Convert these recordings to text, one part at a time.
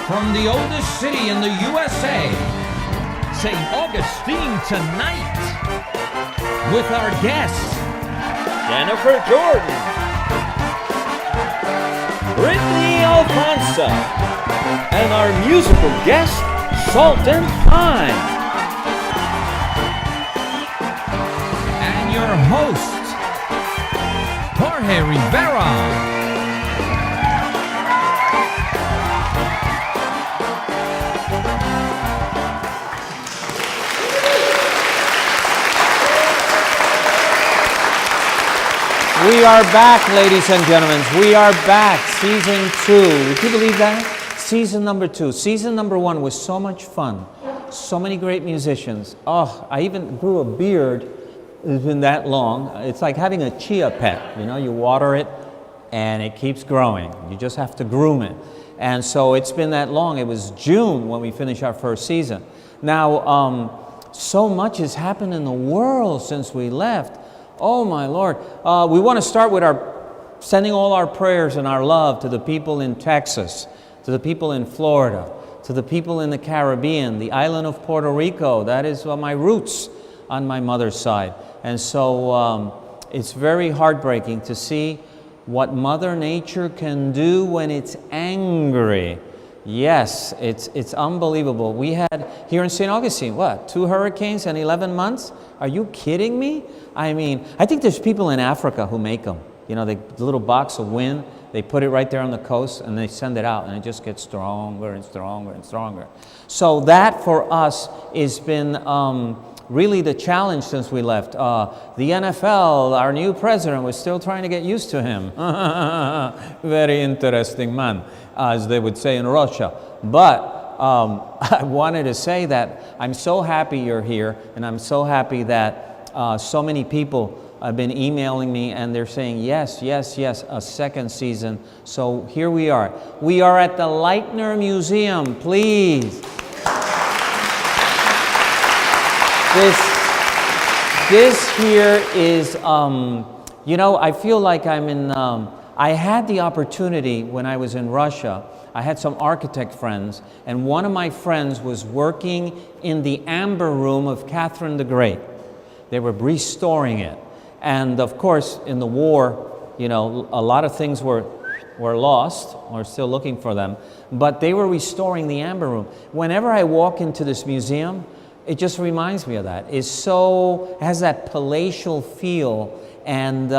from the oldest city in the USA, St. Augustine Tonight, with our guests, Jennifer Jordan, Brittany Alphonso, and our musical guest, Salt and Pine. And your host, Jorge Rivera. We are back, ladies and gentlemen. We are back. Season 2. Would you believe that? Season number 2. Season number 1 was so much fun. So many great musicians. Oh, I even grew a beard. It's been that long. It's like having a chia pet. You know, you water it and it keeps growing. You just have to groom it. And so it's been that long. It was June when we finished our first season. Now, so much has happened in the world since we left. Oh my Lord. We want to start with sending all our prayers and our love to the people in Texas, to the people in Florida, to the people in the Caribbean, the island of Puerto Rico. That is my roots on my mother's side. And so it's very heartbreaking to see what Mother Nature can do when it's angry. Yes, it's unbelievable. We had here in St. Augustine, 2 hurricanes in 11 months? Are you kidding me? I mean, I think there's people in Africa who make them. You know, the little box of wind, they put it right there on the coast and they send it out and it just gets stronger and stronger and stronger. So that for us has been really the challenge since we left. The NFL, our new president, was still trying to get used to him. Very interesting man, as they would say in Russia. But I wanted to say that I'm so happy you're here, and I'm so happy that so many people have been emailing me and they're saying, yes, yes, yes, a second season. So here we are. We are at the Lightner Museum, please. This here is, you know, I feel like I'm in, I had the opportunity when I was in Russia. I had some architect friends, and one of my friends was working in the amber room of Catherine the Great. They were restoring it. And of course, in the war, you know, a lot of things were lost. We're still looking for them. But they were restoring the amber room. Whenever I walk into this museum, it just reminds me of that. It has that palatial feel, and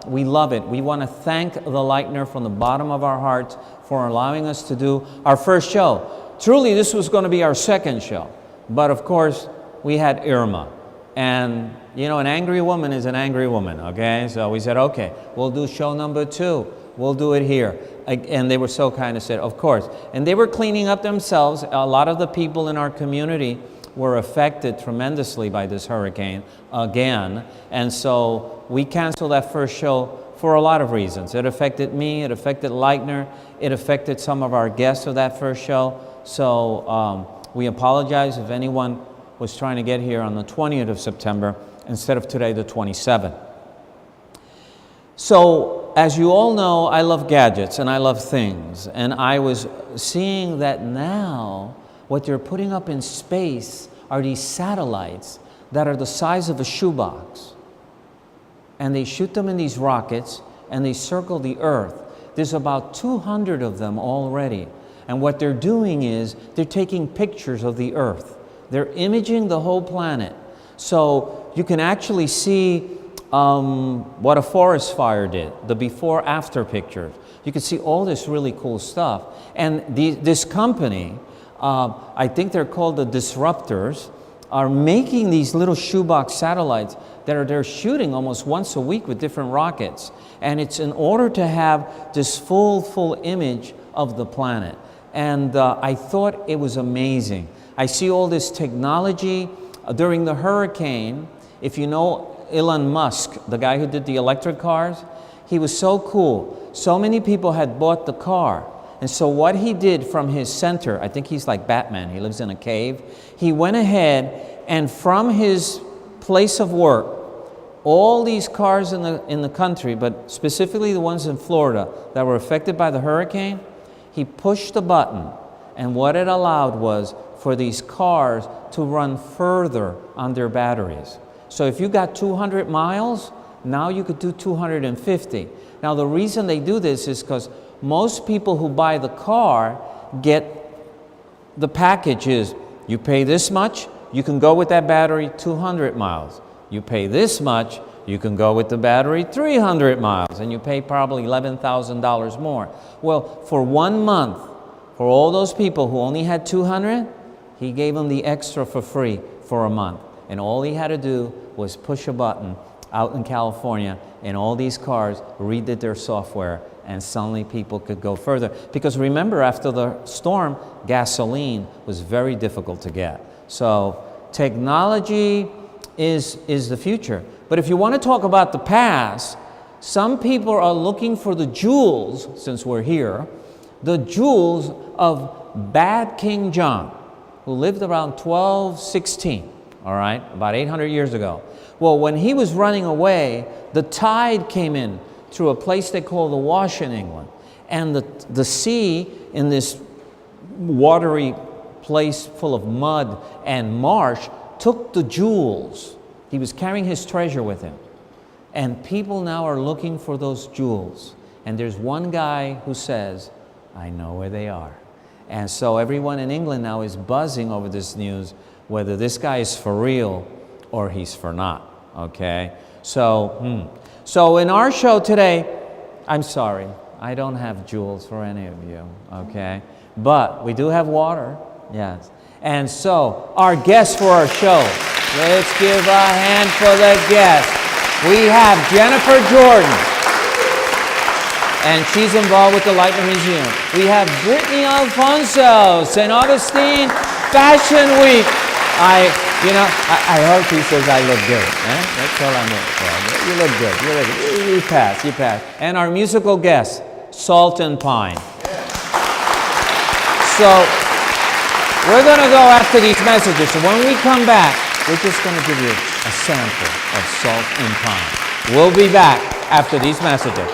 we love it. We want to thank the Lightner from the bottom of our hearts for allowing us to do our first show. Truly, this was going to be our second show. But of course, we had Irma. And, you know, an angry woman is an angry woman, okay? So we said, okay, we'll do show number 2. We'll do it here. And they were so kind of said, of course. And they were cleaning up themselves. A lot of the people in our community were affected tremendously by this hurricane again. And so we canceled that first show for a lot of reasons. It affected me, it affected Lightner, it affected some of our guests of that first show. So we apologize if anyone was trying to get here on the 20th of September instead of today, the 27th. So, as you all know, I love gadgets and I love things. And I was seeing that now what they're putting up in space are these satellites that are the size of a shoebox. And they shoot them in these rockets and they circle the Earth. There's about 200 of them already. And what they're doing is they're taking pictures of the Earth. They're imaging the whole planet. So you can actually see what a forest fire did, the before-after pictures. You can see all this really cool stuff. And this company, I think they're called the Disruptors, are making these little shoebox satellites that they're shooting almost once a week with different rockets. And it's in order to have this full image of the planet. And I thought it was amazing. I see all this technology. During the hurricane, if you know Elon Musk, the guy who did the electric cars, he was so cool. So many people had bought the car. And so what he did from his center, I think he's like Batman, he lives in a cave, he went ahead and from his place of work, all these cars in the country, but specifically the ones in Florida that were affected by the hurricane, he pushed the button And what it allowed was for these cars to run further on their batteries. So if you got 200 miles, now you could do 250. Now the reason they do this is because most people who buy the car get the package is, you pay this much, you can go with that battery 200 miles. You pay this much, you can go with the battery 300 miles, and you pay probably $11,000 more. Well, for 1 month, for all those people who only had 200, he gave them the extra for free for a month. And all he had to do was push a button out in California, and all these cars redid their software, and suddenly people could go further. Because remember, after the storm, gasoline was very difficult to get. So technology is the future. But if you want to talk about the past, some people are looking for the jewels, since we're here, the jewels of bad King John, who lived around 1216, all right, about 800 years ago. Well, when he was running away, the tide came in through a place they call the Wash in England. And the sea, in this watery place full of mud and marsh, took the jewels. He was carrying his treasure with him. And people now are looking for those jewels. And there's one guy who says, I know where they are. And so everyone in England now is buzzing over this news, whether this guy is for real or he's for not, okay? So in our show today, I'm sorry, I don't have jewels for any of you, okay? But we do have water, yes. And so, our guests for our show, let's give a hand for the guests. We have Jennifer Jordan, and she's involved with the Lightner Museum. We have Brittany Alphonso, St Augustine Fashion Week. I hope he says I look good. Eh? That's all I'm looking for. You look good. You look good. You pass. And our musical guest, Salt and Pine. So we're going to go after these messages. So when we come back, we're just going to give you a sample of Salt and Pine. We'll be back after these messages.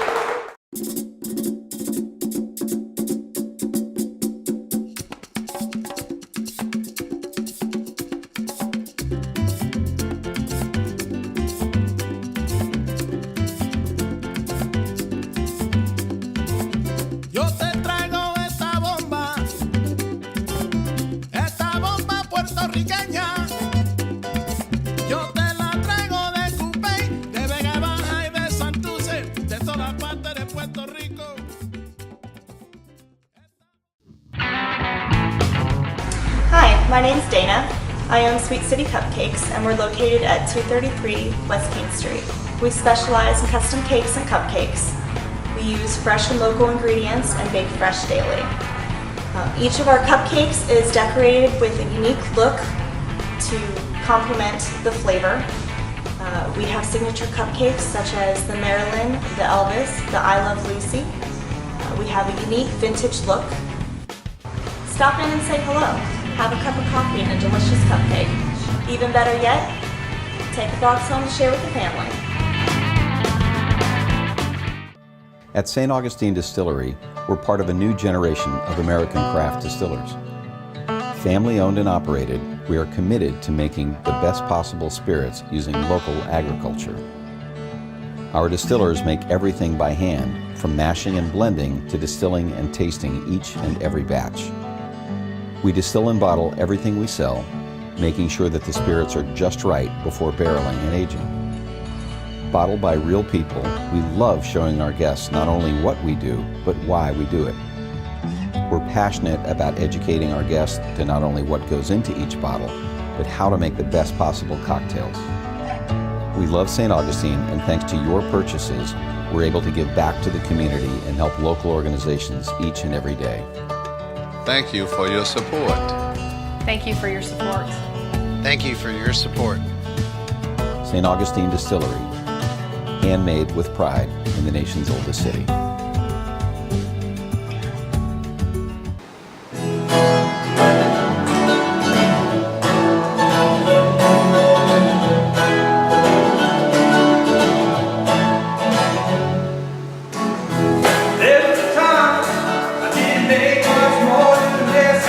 My name's Dana. I own Sweet City Cupcakes, and we're located at 233 West King Street. We specialize in custom cakes and cupcakes. We use fresh and local ingredients and bake fresh daily. Each of our cupcakes is decorated with a unique look to complement the flavor. We have signature cupcakes such as the Marilyn, the Elvis, the I Love Lucy. We have a unique vintage look. Stop in and say hello. Have a cup of coffee and a delicious cupcake. Even better yet, take a box home to share with the family. At St. Augustine Distillery, we're part of a new generation of American craft distillers. Family owned and operated, we are committed to making the best possible spirits using local agriculture. Our distillers make everything by hand, from mashing and blending to distilling and tasting each and every batch. We distill and bottle everything we sell, making sure that the spirits are just right before barreling and aging. Bottled by real people, we love showing our guests not only what we do, but why we do it. We're passionate about educating our guests to not only what goes into each bottle, but how to make the best possible cocktails. We love St. Augustine, and thanks to your purchases, we're able to give back to the community and help local organizations each and every day. Thank you for your support. Thank you for your support. Thank you for your support. St. Augustine Distillery, handmade with pride in the nation's oldest city. There was a time I didn't make much more than this.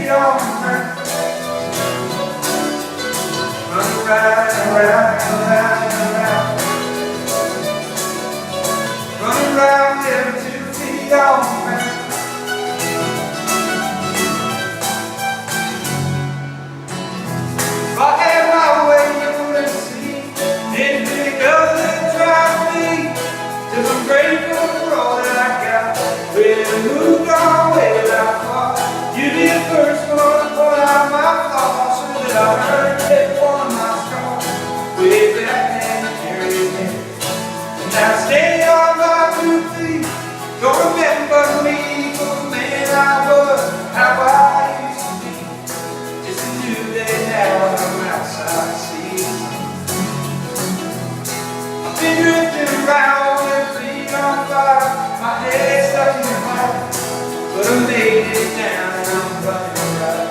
feet on the ground. Run around and around and around and around. Run around with 2 feet on the ground. If I had my way, you would see anything other than try me. 'Cause I'm grateful for all that I got. Well, moved on way that I thought. You be the first one to point out my flaws, so that I heard every one of my scars. Way back then, carry me. And now stay on my 2 feet. Don't remember me for the man I was, how I used to be. Just a new day now, I'm outside seas. I've been drifting around with feet on fire, my head stuck in the fire, but I made it down and I'm running right,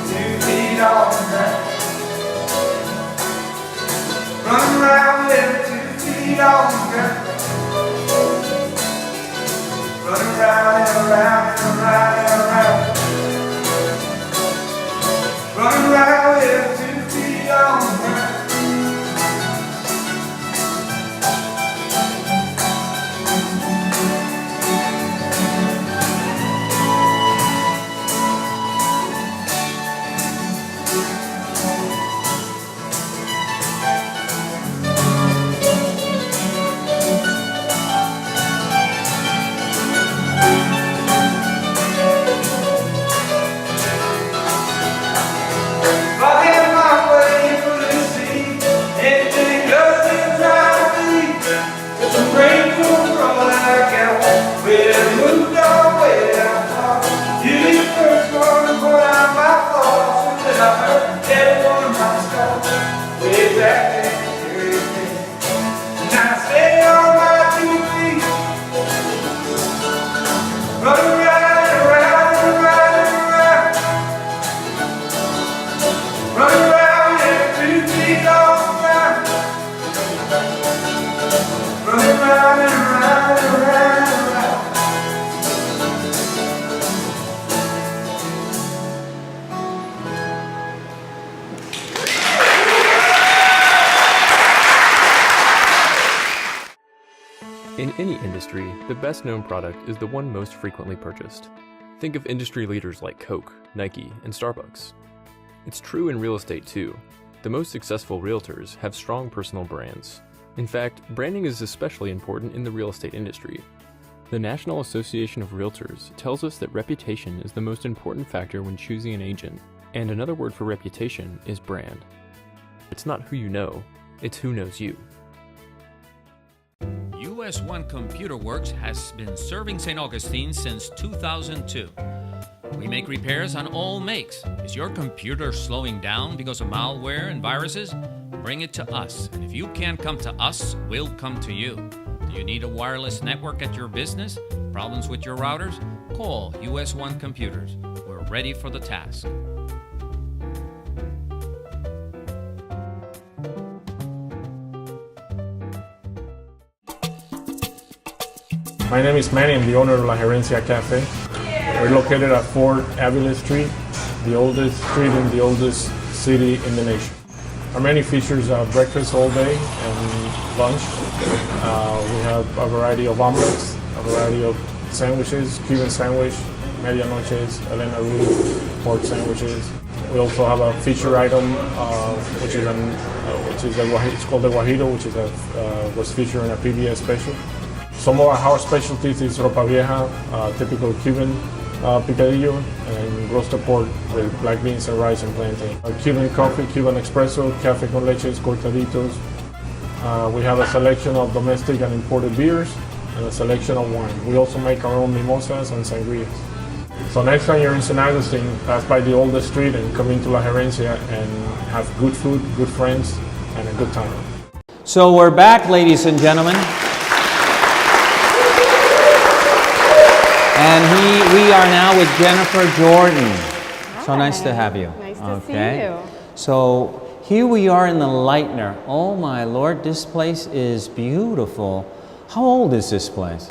2 feet on the ground. Running around with 2 feet on the ground. Running around and around and around and around. Running around with 2 feet on the ground. In any industry, the best-known product is the one most frequently purchased. Think of industry leaders like Coke, Nike, and Starbucks. It's true in real estate too. The most successful realtors have strong personal brands. In fact, branding is especially important in the real estate industry. The National Association of Realtors tells us that reputation is the most important factor when choosing an agent, and another word for reputation is brand. It's not who you know, it's who knows you. US One Computer Works has been serving St. Augustine since 2002. We make repairs on all makes. Is your computer slowing down because of malware and viruses? Bring it to us, and if you can't come to us, we'll come to you. Do you need a wireless network at your business? Problems with your routers? Call US One Computers. We're ready for the task. My name is Manny. I'm the owner of La Gerencia Cafe. We're located at 4 Avila Street, the oldest street in the oldest city in the nation. Our menu features breakfast all day and lunch. We have a variety of omelets, a variety of sandwiches, Cuban sandwich, medianoches, Elena Ruth, pork sandwiches. We also have a feature item, it's called the Guajiro, which was featured in a PBS special. Some of our specialties is ropa vieja, typical Cuban picadillo, and roasted pork with black beans and rice and plantain. Cuban coffee, Cuban espresso, café con leches, cortaditos. We have a selection of domestic and imported beers and a selection of wine. We also make our own mimosas and sangrias. So next time you're in St. Augustine, pass by the oldest street and come into La Gerencia and have good food, good friends, and a good time. So we're back, ladies and gentlemen. And we are now with Jennifer Jordan. Hi. So nice to have you. Nice to see you. So here we are in the Lightner. Oh my Lord, this place is beautiful. How old is this place?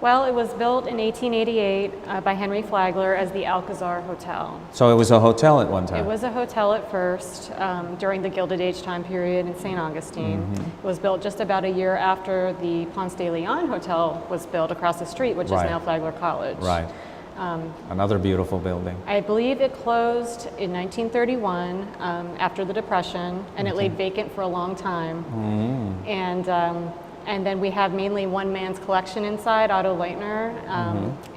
Well, it was built in 1888 by Henry Flagler as the Alcazar Hotel. So it was a hotel at one time? It was a hotel at first during the Gilded Age time period in St. Augustine. It was built just about a year after the Ponce de Leon Hotel was built across the street, which is now Flagler College. Right. Another beautiful building. I believe it closed in 1931 after the Depression, and it laid vacant for a long time. And then we have mainly one man's collection inside, Otto Lightner.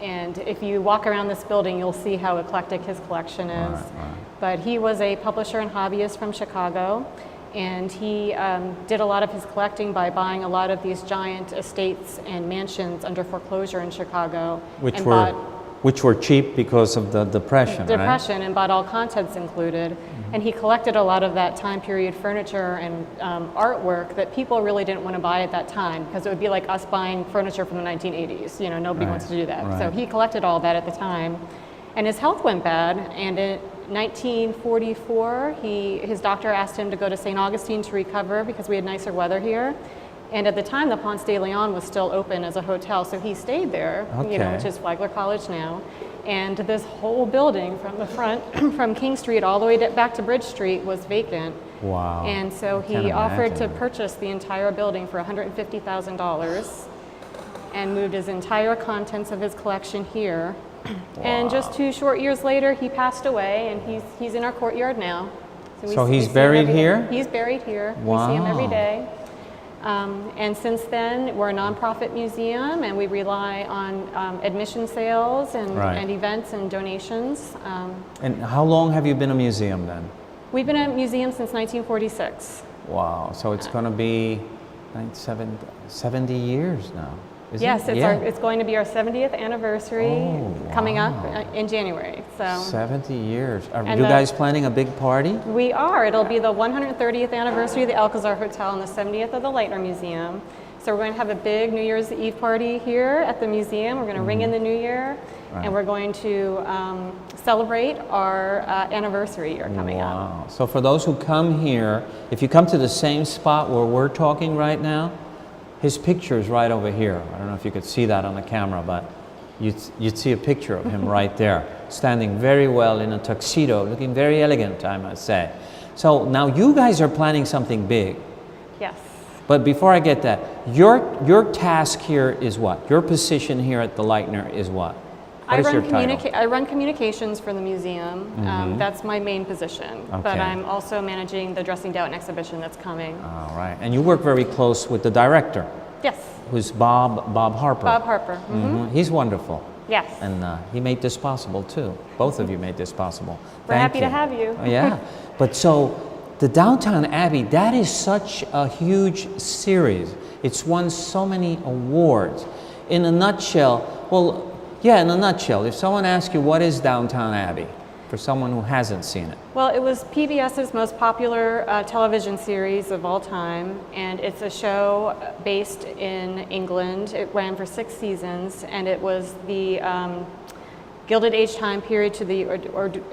And if you walk around this building, you'll see how eclectic his collection is. But he was a publisher and hobbyist from Chicago. And he did a lot of his collecting by buying a lot of these giant estates and mansions under foreclosure in Chicago. Which were cheap because of the Depression, right? And bought all contents included. And he collected a lot of that time period furniture and artwork that people really didn't want to buy at that time, because it would be like us buying furniture from the 1980s. You know, nobody wants to do that. So he collected all that at the time. And his health went bad, and in 1944, his doctor asked him to go to St. Augustine to recover because we had nicer weather here. And at the time, the Ponce de Leon was still open as a hotel, so he stayed there, you know, which is Flagler College now. And this whole building from the front, from King Street all the way back to Bridge Street, was vacant. Wow. And so he offered to purchase the entire building for $150,000 and moved his entire contents of his collection here. And just 2 short years later, he passed away, and he's in our courtyard now. So he's buried here? He's buried here. Wow. We see him every day. And since then, we're a nonprofit museum, and we rely on admission sales and events and donations. And how long have you been a museum then? We've been a museum since 1946. Wow, so it's going to be 70 years now. Yes, it's going to be our 70th anniversary coming up in January. So 70 years. Are you guys planning a big party? We are. It'll be the 130th anniversary of the Alcazar Hotel and the 70th of the Lightner Museum. So we're going to have a big New Year's Eve party here at the museum. We're going to ring in the new year, and we're going to celebrate our anniversary year coming up. Wow. So for those who come here, if you come to the same spot where we're talking right now, his picture is right over here. I don't know if you could see that on the camera, but you'd see a picture of him right there, standing very well in a tuxedo, looking very elegant, I must say. So now you guys are planning something big. Yes. But before I get that, your task here is what? Your position here at the Lightner is what? What is your title? I run communications for the museum. That's my main position. Okay. But I'm also managing the Dressing Down exhibition that's coming. All right. And you work very close with the director. Yes. Who's Bob Harper. Bob Harper. He's wonderful. Yes. And he made this possible too. Both of you made this possible. We're happy to have you. Yeah. But so the Downtown Abbey, that is such a huge series. It's won so many awards. In a nutshell, in a nutshell, if someone asks you what is Downtown Abbey, for someone who hasn't seen it? Well, it was PBS's most popular television series of all time, and it's a show based in England. It ran for 6 seasons, and it was the Gilded Age time period to the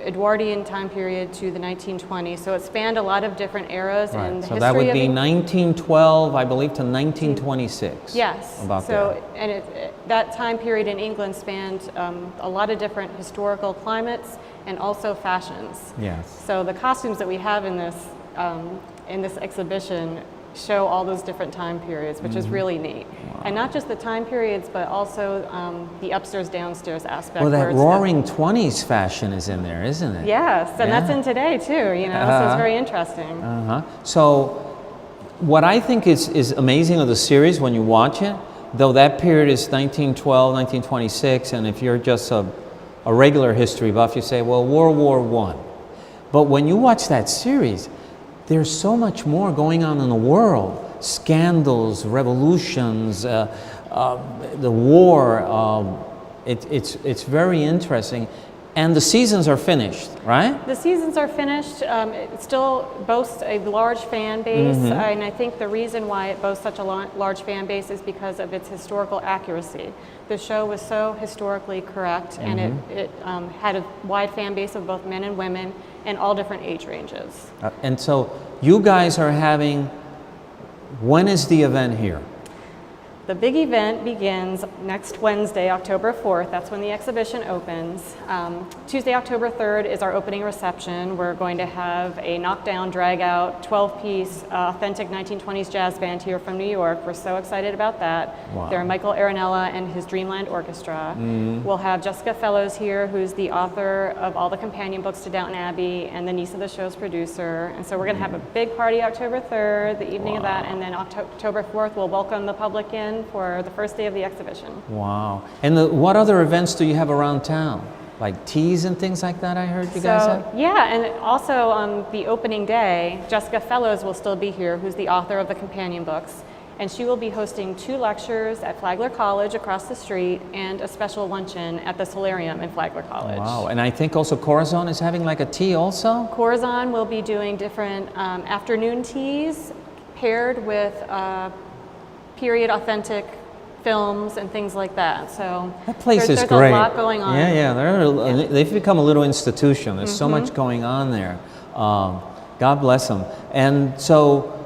Edwardian time period to the 1920s. So it spanned a lot of different eras in the history of... So that would be 1912, I believe, to 1926. Yes. About so, and that time period in England spanned a lot of different historical climates and also fashions. Yes. So the costumes that we have in this exhibition show all those different time periods, which is really neat. Wow. And not just the time periods, but also the upstairs, downstairs aspect. Well, that roaring 20s fashion is in there, isn't it? Yes, and that's in today too, you know, so it's very interesting. So what I think is amazing of the series when you watch it, though that period is 1912, 1926, and if you're just a regular history buff, you say, well, World War I. But when you watch that series, there's so much more going on in the world. Scandals, revolutions, the war. It's very interesting. And the seasons are finished, right? The seasons are finished. It still boasts a large fan base, and I think the reason why it boasts such a large fan base is because of its historical accuracy. The show was so historically correct, and it had a wide fan base of both men and women and all different age ranges. And so you guys are having, when is the event here? The big event begins next Wednesday, October 4th. That's when the exhibition opens. Tuesday, October 3rd is our opening reception. We're going to have a knockdown, drag-out, 12-piece, authentic 1920s jazz band here from New York. We're so excited about that. Wow. They're Michael Arenella and his Dreamland Orchestra. We'll have Jessica Fellows here, who's the author of all the companion books to Downton Abbey and the niece of the show's producer. And so we're going to have a big party October 3rd, the evening of that, and then October 4th we'll welcome the public in for the first day of the exhibition. Wow. And what other events do you have around town? Like teas and things like that, I heard you guys have? Yeah, and also on the opening day, Jessica Fellows will still be here, who's the author of the companion books. And she will be hosting 2 lectures at Flagler College across the street and a special luncheon at the Solarium in Flagler College. Wow. And I think also Corazon is having like a tea also? Corazon will be doing different afternoon teas paired with period authentic films and things like that. So that place is there's great. a lot going on. Yeah. They've become a little institution. There's so much going on there. God bless them. And so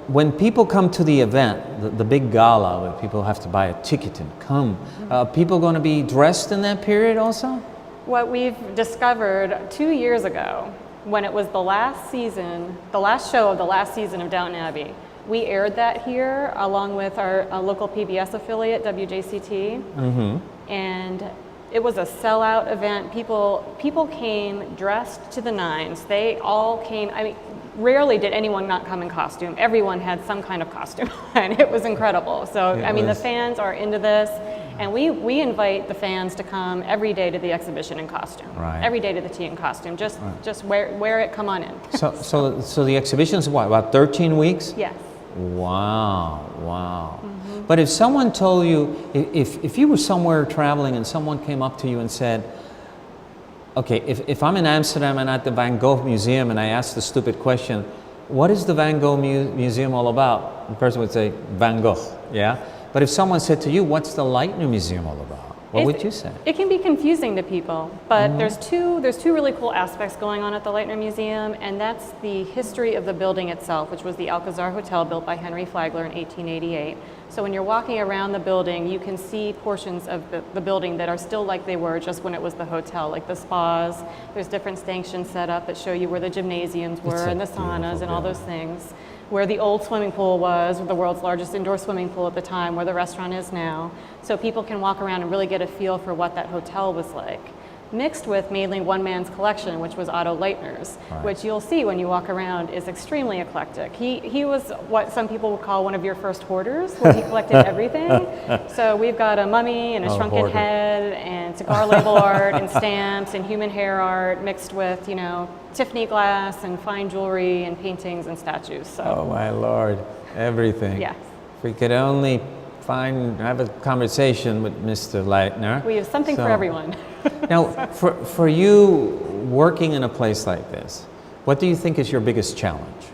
when people come to the event, the big gala where people have to buy a ticket and come, people going to be dressed in that period also? What we've discovered 2 years ago, when it was the last season, the last show of the last season of Downton Abbey, we aired that here along with our local PBS affiliate, WJCT, and it was a sellout event. People came dressed to the nines. They all came, I mean, rarely did anyone not come in costume. Everyone had some kind of costume, and it was incredible. So, I mean, the fans are into this, and we invite the fans to come every day to the exhibition in costume. Right. Every day to the tea in costume. Just wear it, come on in. So the exhibition is what, about 13 weeks? Yes. Wow. But if someone told you, if you were somewhere traveling and someone came up to you and said, okay, if I'm in Amsterdam and at the Van Gogh Museum and I ask the stupid question, what is the Van Gogh Museum all about? The person would say, Van Gogh, yeah? But if someone said to you, what's the Lightner Museum all about? What would you say? It can be confusing to people, but there's two really cool aspects going on at the Lightner Museum, and that's the history of the building itself, which was the Alcazar Hotel built by Henry Flagler in 1888. So when you're walking around the building, you can see portions of the building that are still like they were just when it was the hotel, like the spas. There's different stations set up that show you where the gymnasiums were and the saunas and all those things. Where the old swimming pool was, the world's largest indoor swimming pool at the time, where the restaurant is now. So people can walk around and really get a feel for what that hotel was like. Mixed with mainly one man's collection, which was Otto Lightner's, which you'll see when you walk around is extremely eclectic. He was what some people would call one of your first hoarders, where he collected everything. So we've got a mummy and a shrunken head and cigar label art and stamps and human hair art mixed with, you know, Tiffany glass and fine jewelry and paintings and statues. So. Oh my Lord, everything. Yes. If we could only have a conversation with Mr. Lightner. We have something for everyone. Now, for you working in a place like this, what do you think is your biggest challenge?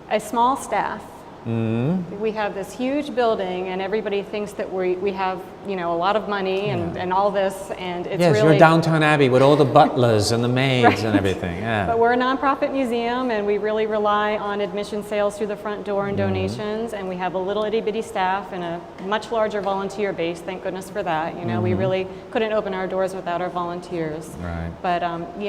A small staff. We have this huge building, and everybody thinks that we have, you know, a lot of money and all this, and it's really... You're Downton Abbey with all the butlers and the maids and everything. Yeah. But we're a nonprofit museum, and we really rely on admission sales through the front door and donations, and we have a little itty-bitty staff and a much larger volunteer base. Thank goodness for that. You know, we really couldn't open our doors without our volunteers. Right. But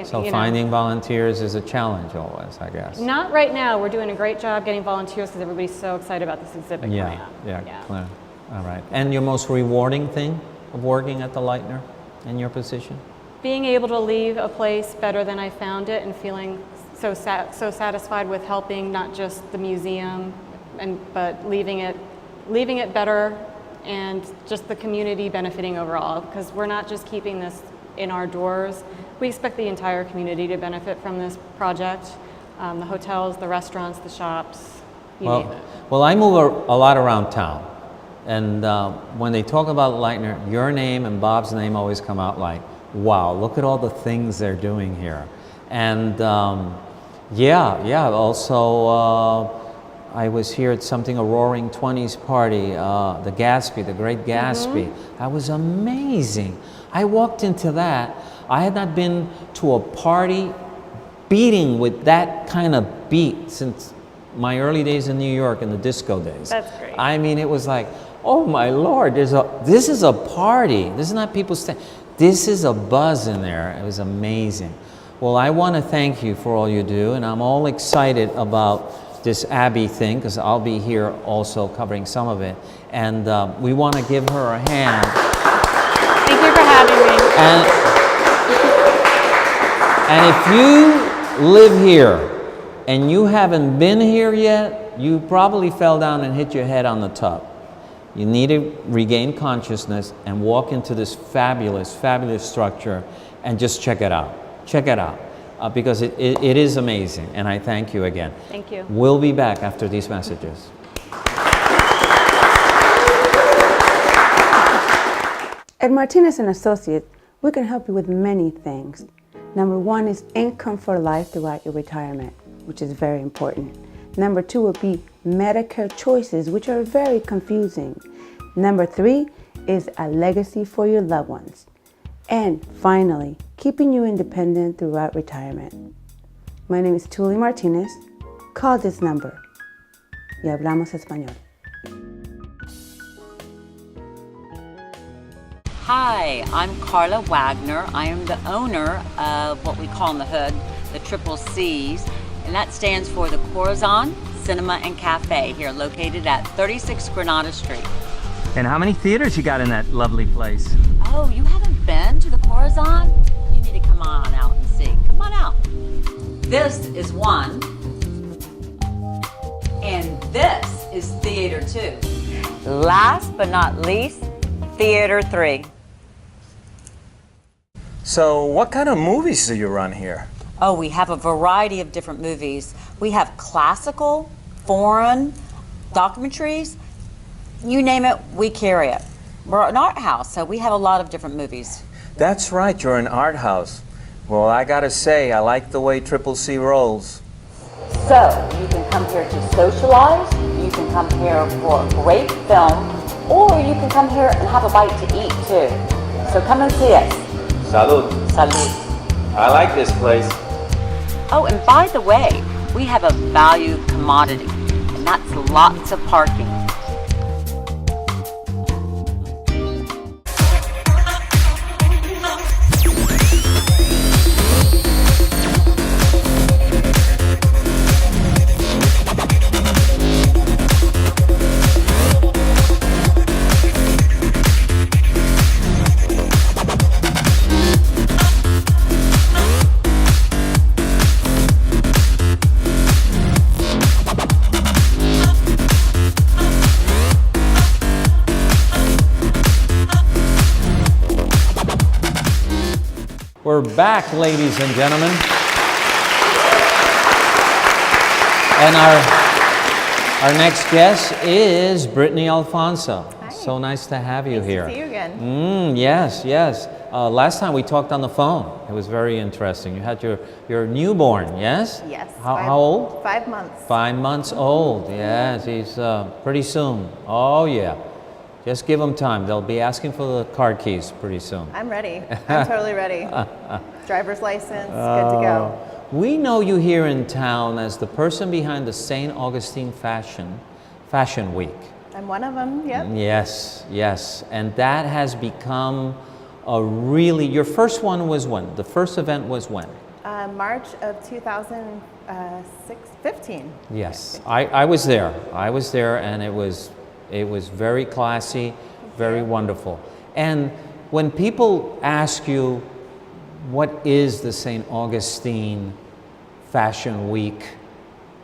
so finding volunteers is a challenge always, I guess. Not right now. We're doing a great job getting volunteers because everybody's so excited about this exhibit coming up. Yeah, clear. All right. And your most rewarding thing of working at the Lightner in your position? Being able to leave a place better than I found it and feeling so satisfied with helping not just the museum, but leaving it better and just the community benefiting overall. Because we're not just keeping this in our doors. We expect the entire community to benefit from this project. The hotels, the restaurants, the shops. Well, I move a lot around town, and when they talk about Lightner, your name and Bob's name always come out like, wow, look at all the things they're doing here. And also I was here at a Roaring 20s party, the Gatsby, the Great Gatsby. That was amazing. I walked into that. I had not been to a party beating with that kind of beat since my early days in New York in the disco days. That's great. I mean, it was like, oh my Lord, this is a party. This is not people this is a buzz in there. It was amazing. Well, I want to thank you for all you do, and I'm all excited about this Abbey thing, because I'll be here also covering some of it. And we want to give her a hand. Thank you for having me. And if you live here and you haven't been here yet, you probably fell down and hit your head on the tub. You need to regain consciousness and walk into this fabulous, fabulous structure and just check it out. Check it out, because it is amazing, and I thank you again. Thank you. We'll be back after these messages. At Martinez & Associates, we can help you with many things. Number one is income for life throughout your retirement, which is very important. Number two would be Medicare choices, which are very confusing. Number three is a legacy for your loved ones. And finally, keeping you independent throughout retirement. My name is Tuli Martinez. Call this number. Y hablamos español. Hi, I'm Carla Wagner. I am the owner of what we call in the hood the Triple C's, and that stands for the Corazon Cinema and Cafe, here located at 36 Granada Street. And how many theaters you got in that lovely place? Oh, you haven't been to the Corazon? You need to come on out and see. Come on out. This is one, and this is Theater 2. Last but not least, Theater 3. So what kind of movies do you run here? Oh, we have a variety of different movies. We have classical, foreign, documentaries, you name it, we carry it. We're an art house, so we have a lot of different movies. That's right, you're an art house. Well, I gotta say, I like the way Triple C rolls. So, you can come here to socialize, you can come here for a great film, or you can come here and have a bite to eat too. So come and see us. Salud. Salud. I like this place. Oh, and by the way, we have a value commodity, and that's lots of parking. We're back, ladies and gentlemen. And our next guest is Brittany Alphonso. Hi. So nice to have you here. Nice to see you again. Yes, yes. Last time we talked on the phone. It was very interesting. You had your newborn, yes? Yes. How old? 5 months. 5 months old. Yes, he's pretty soon. Oh yeah. Just give them time. They'll be asking for the car keys pretty soon. I'm ready. I'm totally ready. Driver's license, good to go. We know you here in town as the person behind the St. Augustine Fashion Week. I'm one of them, yep. Yes, yes. And that has become a really, your first one was when? The first event was when? March of 2015. Yes, I was there. I was there, and it was very classy, very wonderful. And when people ask you, what is the St. Augustine Fashion Week?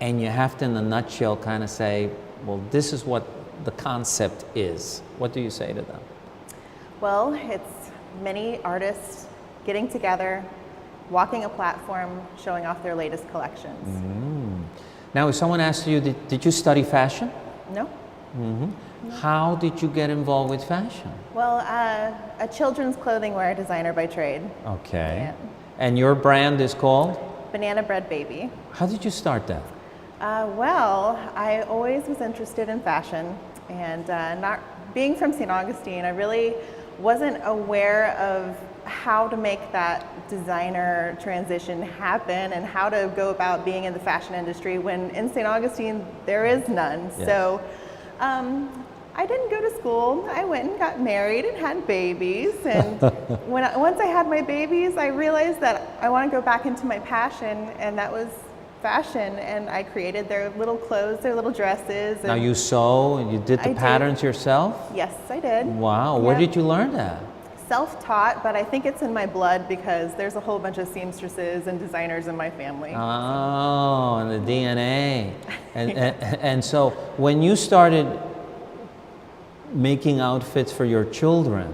And you have to, in a nutshell, kind of say, well, this is what the concept is. What do you say to them? Well, it's many artists getting together, walking a platform, showing off their latest collections. Now, if someone asks you, did you study fashion? No. How did you get involved with fashion? Well, a children's clothing wear designer by trade. Okay. Yeah. And your brand is called? Banana Bread Baby. How did you start that? Well, I always was interested in fashion, and not being from St. Augustine, I really wasn't aware of how to make that designer transition happen and how to go about being in the fashion industry when in St. Augustine there is none. Yes. So I didn't go to school. I went and got married and had babies. And once I had my babies, I realized that I want to go back into my passion, and that was fashion. And I created their little clothes, their little dresses. Now you sew and you did the patterns yourself? Yes, I did. Wow, where did you learn that? Self-taught, but I think it's in my blood because there's a whole bunch of seamstresses and designers in my family. Oh, and the DNA. And so when you started making outfits for your children,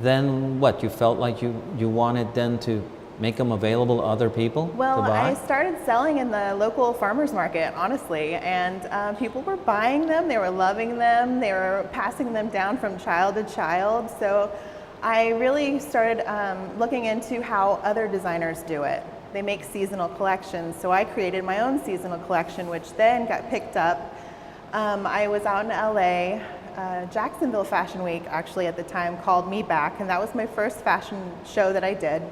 then what? You felt like you wanted then to make them available to other people to Well, buy? I started selling in the local farmers market, honestly, and people were buying them, they were loving them, they were passing them down from child to child. So I really started looking into how other designers do it. They make seasonal collections, so I created my own seasonal collection, which then got picked up. I was out in LA. Jacksonville Fashion Week actually at the time called me back, and that was my first fashion show that I did.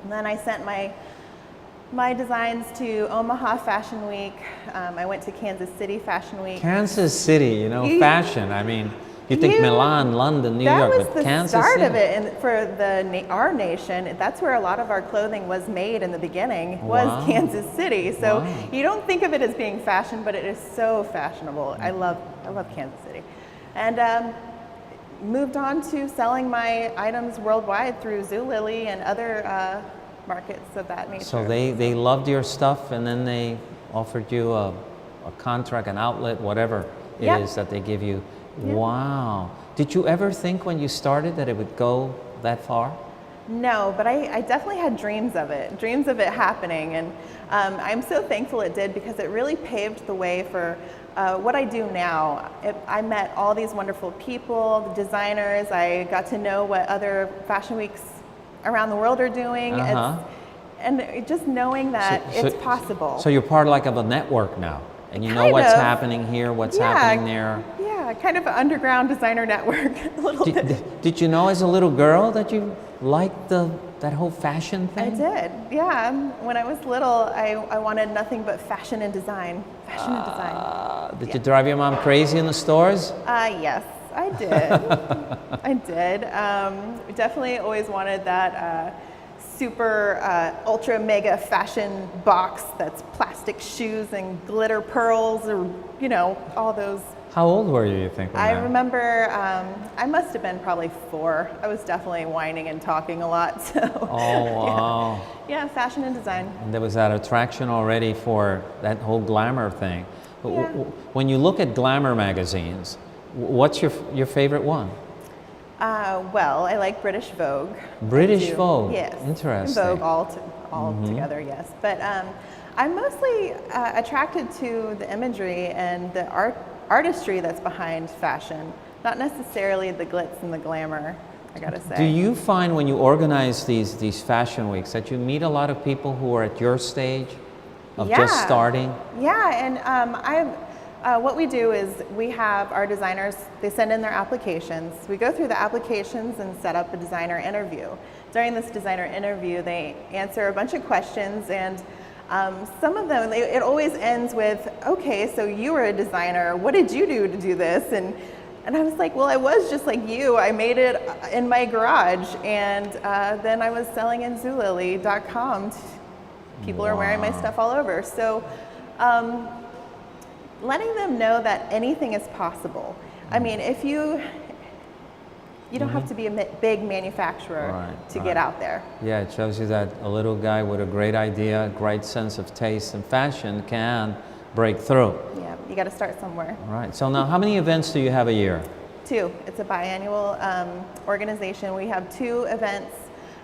And then I sent my designs to Omaha Fashion Week. I went to Kansas City Fashion Week. Kansas City, you know, fashion. I mean, you think Milan, London, New York, but Kansas City. That was the start of it, and for our nation, that's where a lot of our clothing was made in the beginning, was Kansas City. So you don't think of it as being fashion, but it is so fashionable. I love Kansas City. And moved on to selling my items worldwide through Zulily and other markets of that nature. So they loved your stuff, and then they offered you a contract, an outlet, whatever it is that they give you. Yeah. Wow. Did you ever think when you started that it would go that far? No, but I definitely had dreams of it happening. And I'm so thankful it did, because it really paved the way for what I do now. I met all these wonderful people, the designers. I got to know what other fashion weeks around the world are doing. And just knowing that it's possible. So you're part of a network now, and you know what's happening here, what's happening there. Yeah, kind of an underground designer network a little bit. Did you know as a little girl that you liked that whole fashion thing? I did, yeah. When I was little, I wanted nothing but fashion and design. Fashion and design. Did you drive your mom crazy in the stores? Yes, I did. I did. Definitely always wanted that super ultra mega fashion box that's plastic shoes and glitter pearls, or all those. How old were you think? I remember I must have been probably 4. I was definitely whining and talking a lot. So. Oh wow. Yeah, fashion and design. And there was that attraction already for that whole glamour thing. Yeah. When you look at glamour magazines, what's your favorite one? Well, I like British Vogue. British Vogue. Yes. Interesting. Vogue all together, yes. But I'm mostly attracted to the imagery and the artistry that's behind fashion, not necessarily the glitz and the glamour, I gotta say. Do you find when you organize these fashion weeks that you meet a lot of people who are at your stage of just starting? Yeah, and what we do is we have our designers, they send in their applications. We go through the applications and set up a designer interview. During this designer interview, they answer a bunch of questions, and some of them, it always ends with, okay, so you were a designer, what did you do to do this? And I was like, well, I was just like you. I made it in my garage, and then I was selling in Zulily.com. People are wearing my stuff all over. So letting them know that anything is possible. I mean, if you don't have to be a big manufacturer to get out there. Yeah, it shows you that a little guy with a great idea, a great sense of taste and fashion can break through. Yeah, you got to start somewhere. All right. So now, how many events do you have a year? 2. It's a biannual organization. We have 2 events.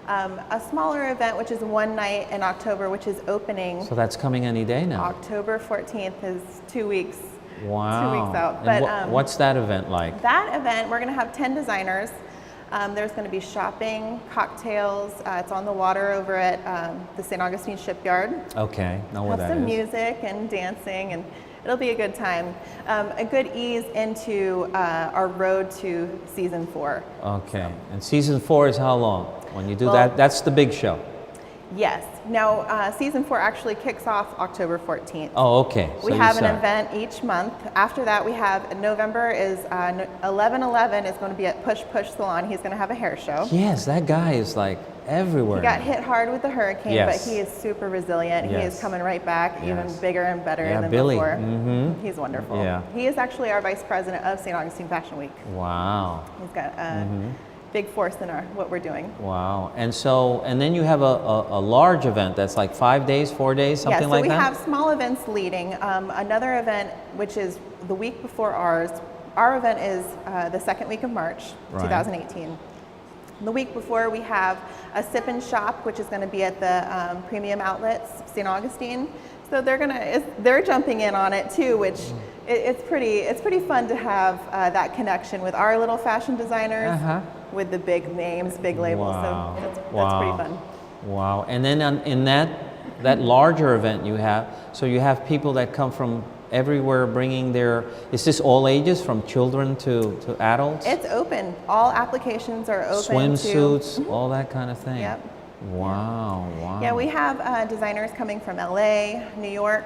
A smaller event, which is one night in October, which is opening. So that's coming any day now. October 14th is 2 weeks. Wow. 2 weeks out. And what's that event like? That event, we're going to have 10 designers. There's going to be shopping, cocktails. It's on the water over at the St. Augustine shipyard. Okay, know what that is. Have some music and dancing, and it'll be a good time. A good ease into our road to season 4. Okay, and season 4 is how long? When you do that, that's the big show. Yes. Now, season 4 actually kicks off October 14th. Oh, okay. So we have an event each month. After that, we have in November is 11/11 is going to be at Push Push Salon. He's going to have a hair show. Yes, that guy is like everywhere. He got hit hard with the hurricane, Yes. but he is super resilient. He is coming right back, even bigger and better than Billy. before. Mm-hmm. He's wonderful. Yeah. He is actually our vice president of St. Augustine Fashion Week. Wow. He's got a big force in what we're doing. Wow. And then you have a large event that's like 5 days, 4 days, something like that? Yeah, so we have small events leading. Another event, which is the week before ours, our event is the second week of March, 2018. The week before, we have a sip and shop, which is going to be at the Premium Outlets, St. Augustine. So they're jumping in on it too, which it's pretty fun to have that connection with our little fashion designers, with the big names, big labels. Wow. So that's pretty fun. Wow. And then in that larger event you have, so you have people that come from everywhere bringing their, is this all ages from children to adults? It's open. All applications are open. Swimsuits, all that kind of thing. Yep. Wow, wow. Yeah, we have designers coming from LA, New York,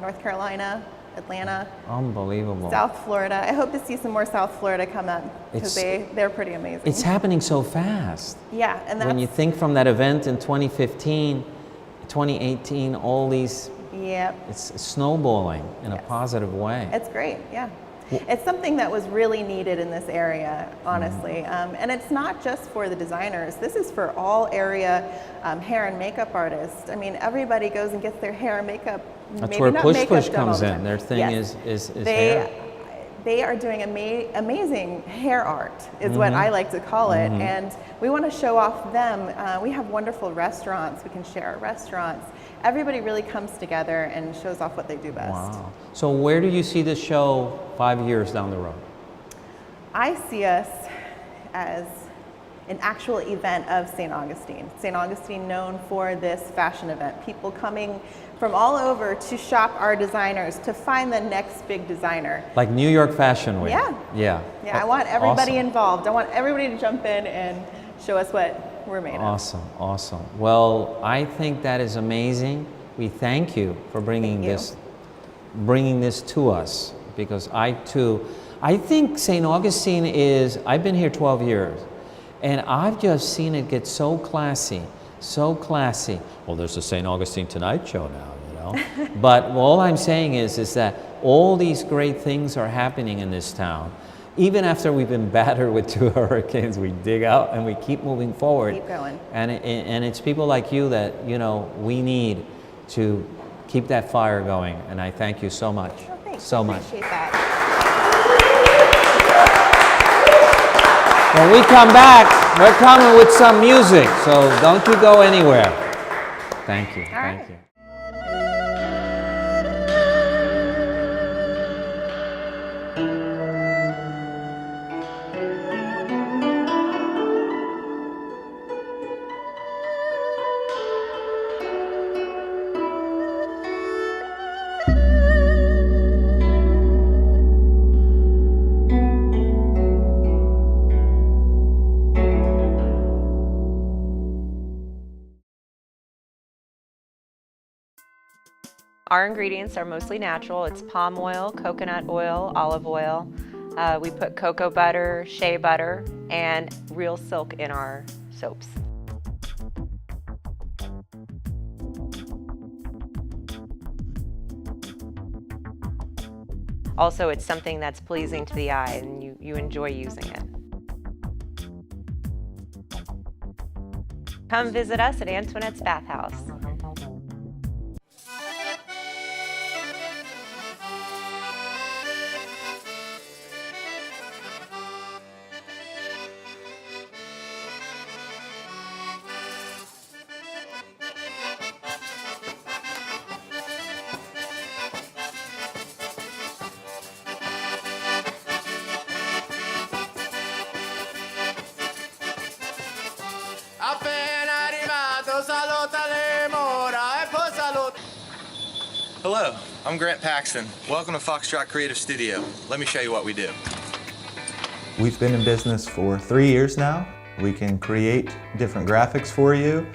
North Carolina, Atlanta. Unbelievable. South Florida. I hope to see some more South Florida come up because they're pretty amazing. It's happening so fast. Yeah, and that's, when you think from that event in 2015, 2018, all these, it's snowballing in a positive way. It's great, yeah. It's something that was really needed in this area, honestly. And it's not just for the designers. This is for all area hair and makeup artists. I mean, everybody goes and gets their hair and makeup. That's where Push Push comes in. Their thing is hair. They are doing amazing hair art, is what I like to call it. And we want to show off them. We have wonderful restaurants. We can share our restaurants. Everybody really comes together and shows off what they do best. Wow. So where do you see this show 5 years down the road? I see us as an actual event of St. Augustine. St. Augustine known for this fashion event. People coming from all over to shop our designers, to find the next big designer. Like New York Fashion Week. Yeah. Yeah. Yeah, I want everybody involved. I want everybody to jump in and show us what we're made of. Awesome, awesome. Well, I think that is amazing. We thank you for bringing this to us, because I think St. Augustine is, I've been here 12 years, and I've just seen it get so classy, so classy. Well, there's the St. Augustine Tonight Show now, you know. But all I'm saying is that all these great things are happening in this town. Even after we've been battered with 2 hurricanes, we dig out and we keep moving forward. Keep going. And it's people like you that, you know, we need to keep that fire going. And I thank you so much. Oh, thanks. So much. Appreciate that. When we come back, we're coming with some music, so don't you go anywhere. Thank you. Thank you. Our ingredients are mostly natural. It's palm oil, coconut oil, olive oil. We put cocoa butter, shea butter, and real silk in our soaps. Also, it's something that's pleasing to the eye and you enjoy using it. Come visit us at Antoinette's Bathhouse. Hello, I'm Grant Paxton. Welcome to Foxtrot Creative Studio. Let me show you what we do. We've been in business for 3 years now. We can create different graphics for you,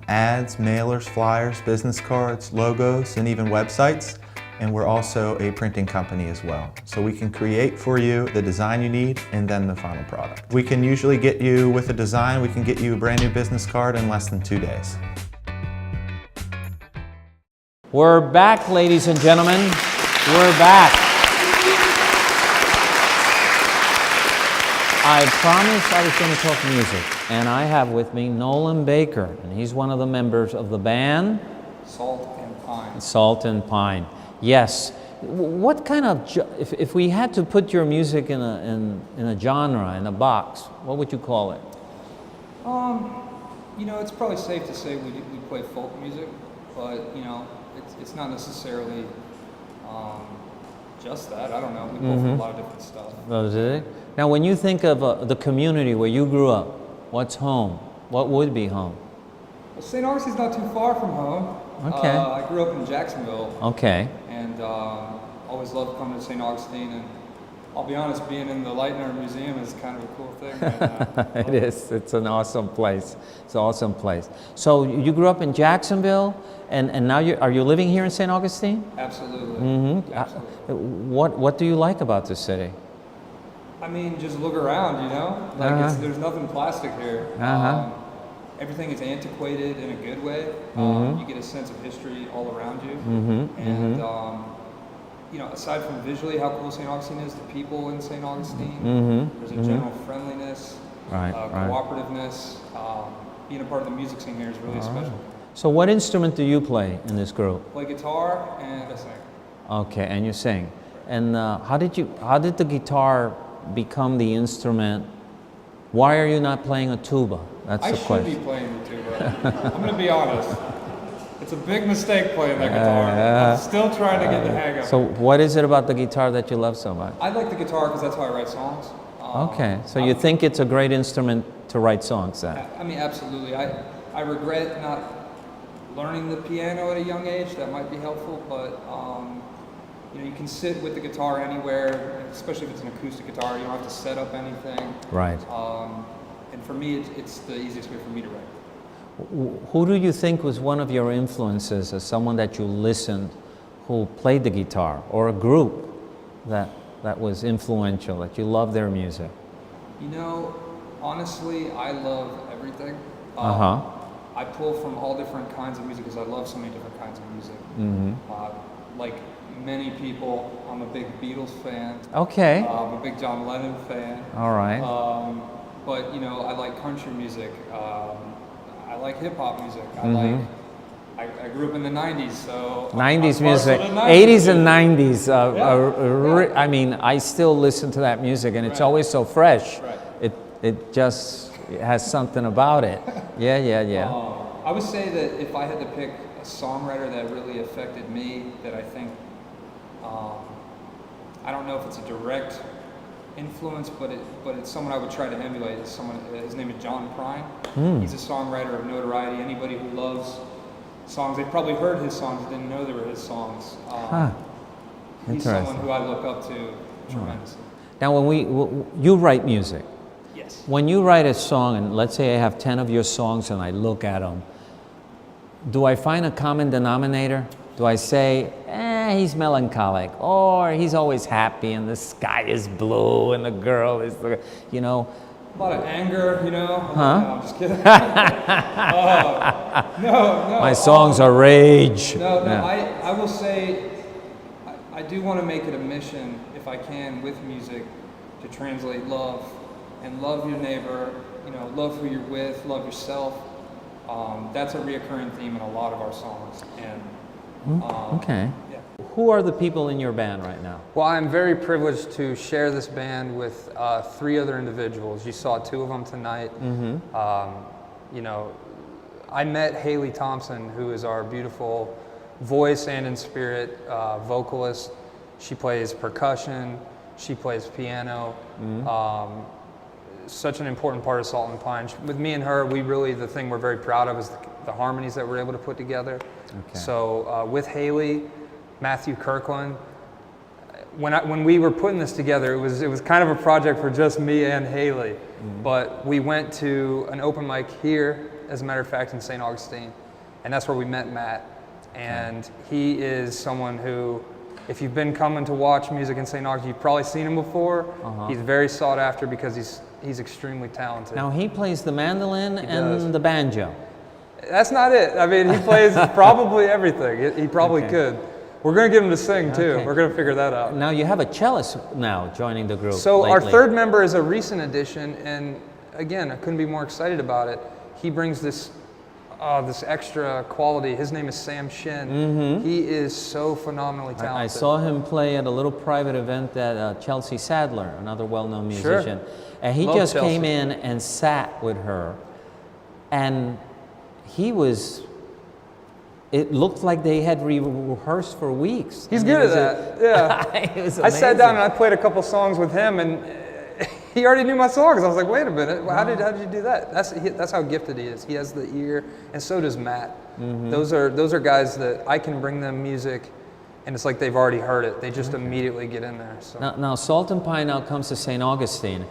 ads, mailers, flyers, business cards, logos, and even websites. And we're also a printing company as well. So we can create for you the design you need and then the final product. We can usually get you with a design, we can get you a brand new business card in less than 2 days. We're back, ladies and gentlemen. We're back. I promised I was going to talk music, and I have with me Nolan Baker, and he's one of the members of the band Salt and Pine. Salt and Pine. Yes. What kind of, if we had to put your music in a genre, in a box, what would you call it? You know, it's probably safe to say we play folk music, but you know, it's not necessarily just that. I don't know. We pull from a lot of different stuff. Oh, is it? Now, when you think of the community where you grew up, what's home? What would be home? Well, St. Augustine's not too far from home. Okay. I grew up in Jacksonville. Okay. And always loved coming to St. Augustine. And I'll be honest, being in the Lightner Museum is kind of a cool thing. And, it is. It's an awesome place. It's an awesome place. So you grew up in Jacksonville, and now are you living here in St. Augustine? Absolutely. Mm-hmm. Absolutely. What do you like about the city? I mean, just look around, you know? Like, there's nothing plastic here. Everything is antiquated in a good way. You get a sense of history all around you. And, you know, aside from visually how cool St. Augustine is, the people in St. Augustine, there's a general friendliness, cooperativeness. Being a part of the music scene here is really special. So what instrument do you play in this group? Play guitar and I sing. Okay, and you sing. And how did the guitar become the instrument? Why are you not playing a tuba? That's the question. I should be playing the tuba. I'm going to be honest. It's a big mistake playing that guitar. I'm still trying to get the hang of it. So what is it about the guitar that you love so much? I like the guitar because that's how I write songs. Okay, so you think it's a great instrument to write songs then? I mean, absolutely. I regret not learning the piano at a young age. That might be helpful, but you know, you can sit with the guitar anywhere, especially if it's an acoustic guitar. You don't have to set up anything. Right. And for me, it's the easiest way for me to write. Who do you think was one of your influences as someone that you listened who played the guitar, or a group that was influential, that you love their music? You know, honestly, I love everything. I pull from all different kinds of music because I love so many different kinds of music. Like many people, I'm a big Beatles fan. Okay. I'm a big John Lennon fan. All right. But you know, I like country music. I like hip hop music. I grew up in the 90s, so 90s music, 80s and 90s. I mean, I still listen to that music, and it's always so fresh. It just has something about it. Yeah. I would say that if I had to pick a songwriter that really affected me, that I think, I don't know if it's a direct influence, but it's someone I would try to emulate. It's someone. His name is John Prine. He's a songwriter of notoriety. Anybody who loves songs, they've probably heard his songs, didn't know they were his songs. He's someone who I look up to tremendously. Now, when you write music. Yes. When you write a song, and let's say I have 10 of your songs and I look at them, do I find a common denominator? Do I say, he's melancholic, or he's always happy and the sky is blue and the girl is, you know? A lot of anger, you know? Huh? No, I'm just kidding. No. My songs are rage. No, Yeah. I will say, I do want to make it a mission, if I can, with music, to translate love. And love your neighbor, you know, love who you're with, love yourself. That's a reoccurring theme in a lot of our songs. And okay. Yeah. Who are the people in your band right now? Well, I'm very privileged to share this band with 3 other individuals. You saw 2 of them tonight. You know, I met Haley Thompson, who is our beautiful voice and in spirit vocalist. She plays percussion. She plays piano. Such an important part of Salt and Pine. With me and her, the thing we're very proud of is the harmonies that we're able to put together. Okay. So with Haley, Matthew Kirkland, when we were putting this together, it was kind of a project for just me and Haley. But we went to an open mic here, as a matter of fact, in St. Augustine, and that's where we met Matt. And he is someone who, if you've been coming to watch music in St. Augustine, you've probably seen him before. He's very sought after because he's extremely talented. Now he plays the mandolin and the banjo. That's not it. I mean, he plays probably everything. He probably could. We're going to get him to sing too. We're going to figure that out. Now you have a cellist now joining the group. So lately. Our third member is a recent addition, and again, I couldn't be more excited about it. He brings this extra quality. His name is Sam Shin. He is so phenomenally talented. I saw him play at a little private event that Chelsea Sadler, another well-known musician, and he just came in and sat with her, and he was. It looked like they had rehearsed for weeks. He's good at that. Yeah. It was I sat down and I played a couple songs with him, and he already knew my songs. I was like, wait a minute, how did you do that? That's how gifted he is. He has the ear, and so does Matt. Those are guys that I can bring them music, and it's like they've already heard it. They just immediately get in there. So. Now Salt and Pine now comes to St. Augustine,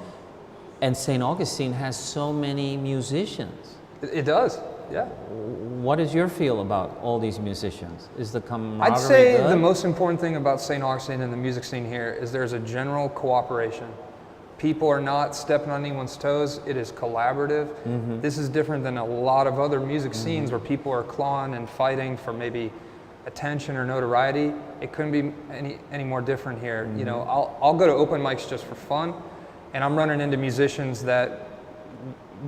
and St. Augustine has so many musicians. It does. Yeah. What is your feel about all these musicians? Is the camaraderie I'd say good? the most important thing about St. Augustine and the music scene here is there's a general cooperation. People are not stepping on anyone's toes. It is collaborative. This is different than a lot of other music scenes where people are clawing and fighting for maybe attention or notoriety. It couldn't be any more different here. You know, I'll go to open mics just for fun, and I'm running into musicians that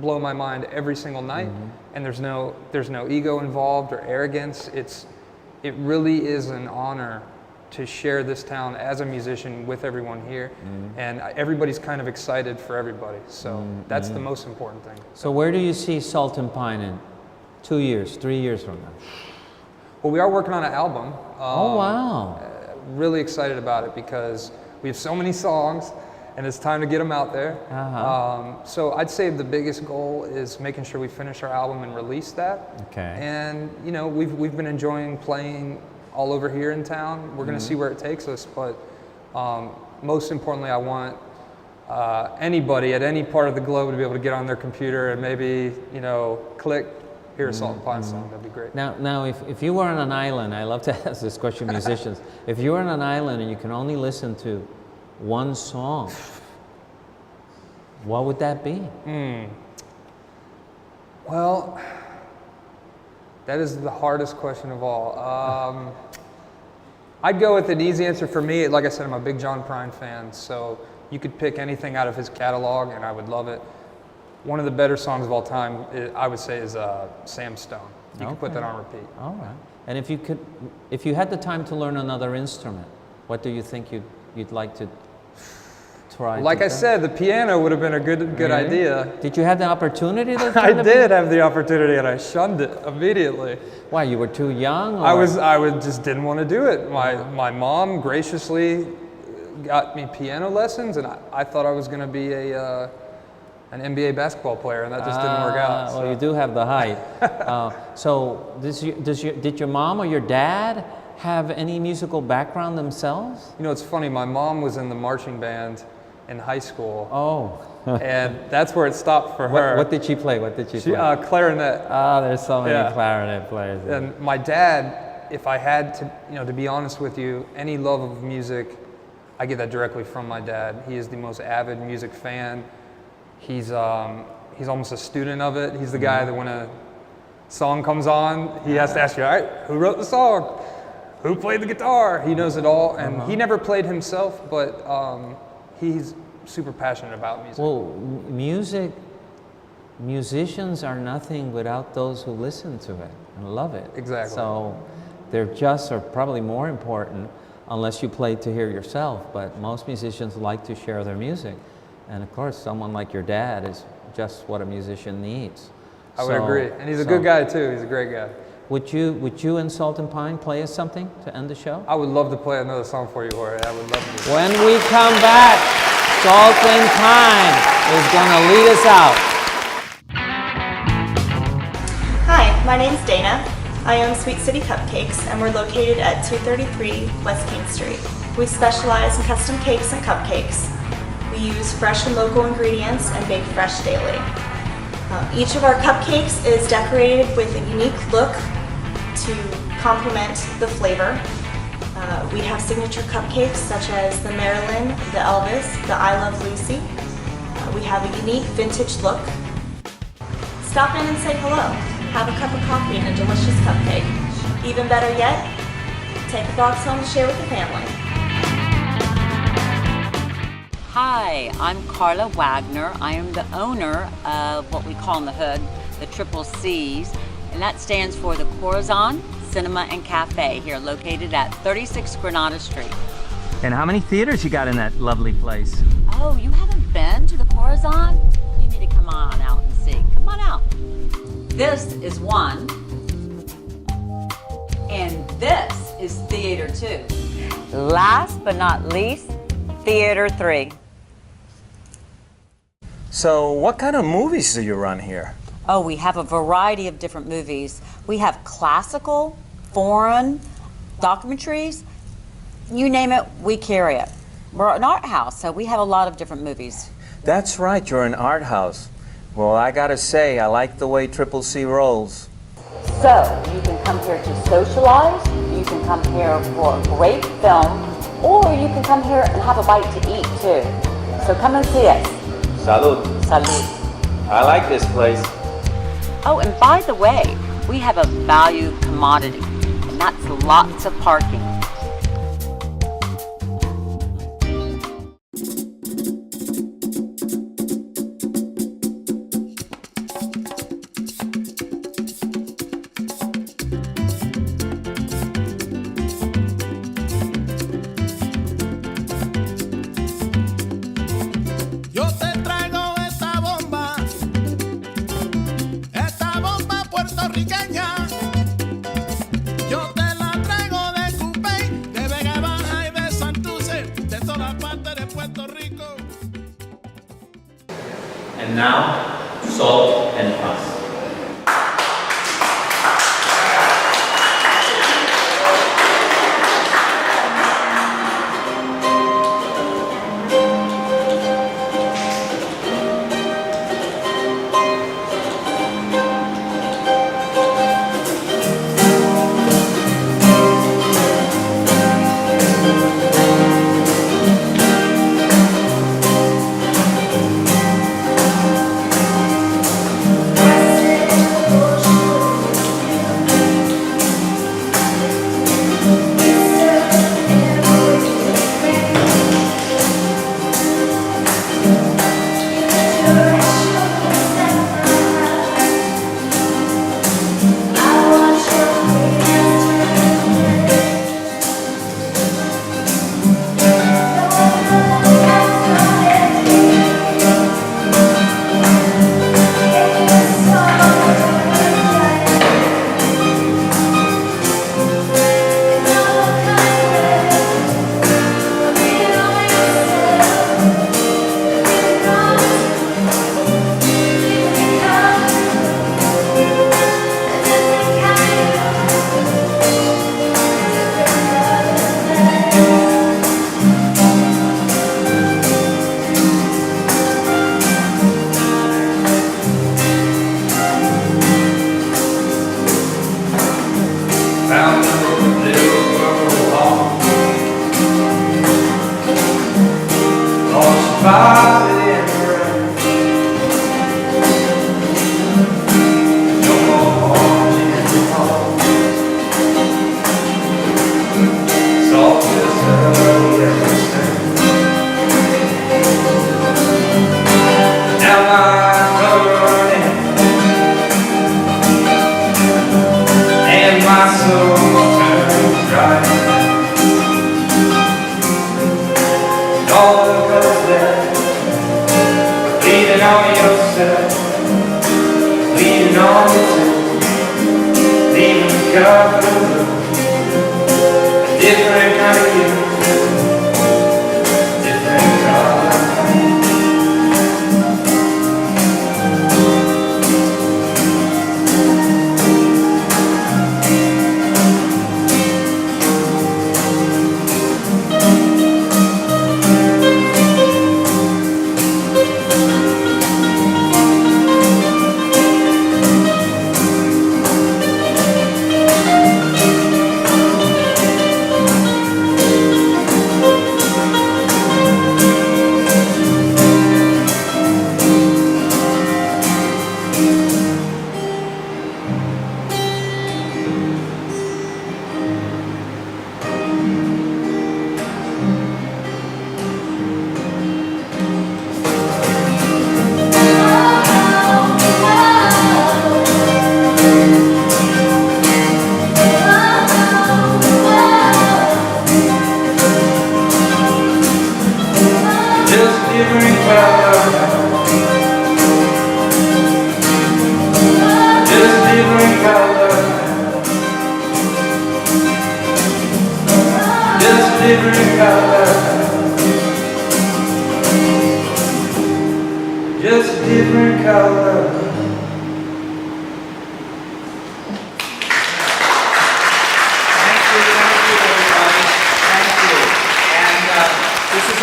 blow my mind every single night, and there's no ego involved or arrogance. It really is an honor to share this town as a musician with everyone here, and everybody's kind of excited for everybody. So that's the most important thing. So where do you see Salt and Pine in 2 years, 3 years from now? Well, we are working on an album. Oh wow! Really excited about it because we have so many songs, and it's time to get them out there. So I'd say the biggest goal is making sure we finish our album and release that. Okay. And you know, we've been enjoying playing all over here in town. We're going to see where it takes us, but most importantly, I want anybody at any part of the globe to be able to get on their computer and maybe, you know, click, hear a Salt and Pine song. That'd be great. Now, if you were on an island, I love to ask this question, musicians. If you were on an island and you can only listen to one song, what would that be? Well, that is the hardest question of all. I'd go with an easy answer for me. Like I said, I'm a big John Prine fan, so you could pick anything out of his catalog and I would love it. One of the better songs of all time, I would say, is Sam Stone. You can put that on repeat. All right. And if you had the time to learn another instrument, what do you think you'd like to try? Like I said, the piano would have been a good idea. Did you have the opportunity? I did have the opportunity, and I shunned it immediately. Why? You were too young? Or? I just didn't want to do it. My mom graciously got me piano lessons, and I thought I was going to be an NBA basketball player, and that just didn't work out. So. Well, you do have the height. So did your mom or your dad have any musical background themselves? You know, it's funny. My mom was in the marching band in high school. Oh. And that's where it stopped for her. What did she play? Clarinet. There's so many clarinet players. And my dad, if I had to, to be honest with you, any love of music, I get that directly from my dad. He is the most avid music fan. He's almost a student of it. He's the guy that when a song comes on, he has to ask you, all right, who wrote the song? Who played the guitar? He knows it all. And he never played himself, but he's super passionate about music. Well, musicians are nothing without those who listen to it and love it. Exactly. So they're probably more important unless you play to hear yourself, but most musicians like to share their music. And of course, someone like your dad is just what a musician needs. I would agree. And he's a good guy too. He's a great guy. Would you and Salt and Pine play us something to end the show? I would love to play another song for you, Jorge. I would love to. When we come back, Salt and Pine is going to lead us out. Hi, my name's Dana. I own Sweet City Cupcakes, and we're located at 233 West King Street. We specialize in custom cakes and cupcakes. We use fresh and local ingredients and bake fresh daily. Each of our cupcakes is decorated with a unique look to complement the flavor. We have signature cupcakes such as the Marilyn, the Elvis, the I Love Lucy. We have a unique vintage look. Stop in and say hello. Have a cup of coffee and a delicious cupcake. Even better yet, take a box home to share with the family. Hi, I'm Carla Wagner. I am the owner of what we call in the hood the Triple C's, and that stands for the Corazon Cinema and Cafe, here located at 36 Granada Street. And how many theaters you got in that lovely place? Oh, you haven't been to the Corazon? You need to come on out and see. Come on out. This is one, and this is Theater 2. Last but not least, Theater 3. So what kind of movies do you run here? Oh, we have a variety of different movies. We have classical, foreign, documentaries, you name it, we carry it. We're an art house, so we have a lot of different movies. That's right, you're an art house. Well, I gotta say, I like the way Triple C rolls. So, you can come here to socialize, you can come here for a great film, or you can come here and have a bite to eat too. So come and see us. Salud. Salud. I like this place. Oh, and by the way, we have a value commodity, and that's lots of parking. And now, salt and pasta.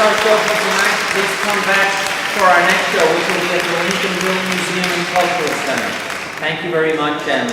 our show for tonight. Please come back for our next show, which will be at the Lincolnville Museum and Cultural Center. Thank you very much, and